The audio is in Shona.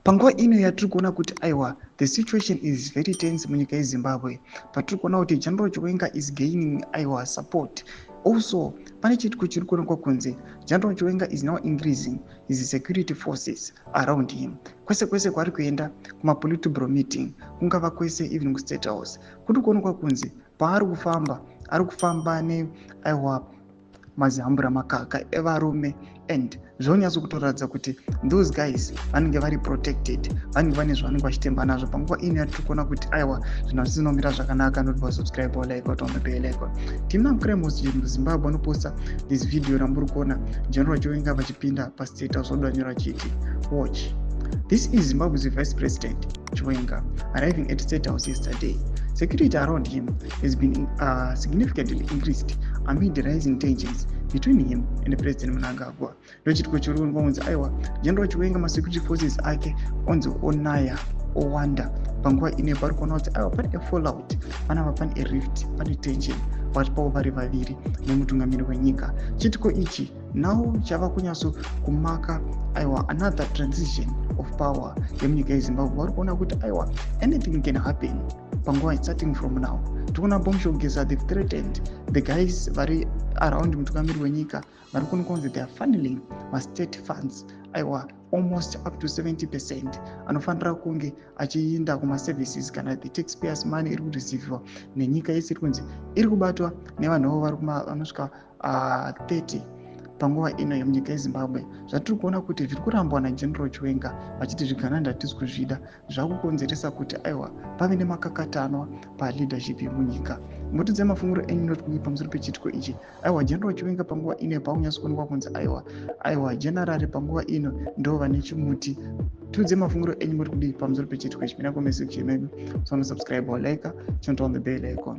Panguva ino yatiri kuona kuti aiwa the situation is very tense munyika yeZimbabwe, patiri kuona kuti General Chiwenga is gaining aiwa support. Also, pane chitiko chiri kuonekwa kunzi General Chiwenga is now increasing his security forces around him. Kwese kwese kwari kuenda kumapolitburo meeting, kungava kwese even kuState House, kuri kuonekwa kunzi paari kufamba ari kufamba aiwa mazihambura makaka evarume, and zvonyatso kutoratidza kuti those guys vanenge vari protected, vanenge vane zvavanenge vachitemba nazvo. Panguva ino yatiri kuona kuti aiwa zvinhu zvinomira zvakanaka. Noti subscribe or like or on the bell icon. Team na crime host Zimbabwe anoposta this video ramuri kuona General Chiwenga vachipinda paState House odanyora chiti watch. This is Zimbabwe's Vice President Chiwenga arriving at State House yesterday. Security around him has been significantly increased amid rising tensions between him and President Mnangagwa. Ndochitiko chirikuonekwa kunzi aiwa General Chiwenga masecurity forces ake onzi onaya owanda. Panguva ine pari kuona kuti aiwa pane fallout, panapa pane rift, pane tension pakati pavo vari vaviri nemutungamiri wenyika. Chitiko ichi now chava kunyatso kumaka aiwa another transition of power yemunyika yeZimbabwe. Vari kuona kuti aiwa anything can happen panguva starting from now. Tikuona bombshogeza they've threatened the guys vari around mutungamiri wenyika, vari kuonekwa kunzi they are funneling ma-state funds aiwa almost up to 70% anofanira kunge achienda kuma-services kana the taxpayers money iri kureceiviwa nenyika yese iri kunzi iri kubatwa nevanhuvo vanosvika 30 panguva ino yemunyika yeZimbabwe. Zvatiri kuona kuti zviri kurambwa naGeneral Chiwenga vachiti zvigananda hatisi kuzvida, zvakukonzeresa kuti aiwa pave nemakakatanwa paleadership yemunyika. Mutidze mafunguro enyu noti pamusoro pechitiko ichi. Aiwa General Chiwenga panguva ino paunyatsokuonekwa kunzi aiwa general panguva ino ndo vane chimuti. Tudze mafunguro enyu muri kudii pamusoro pechitiko ichi. Mina comment section medu, so subscribe or like, turn on the bell icon.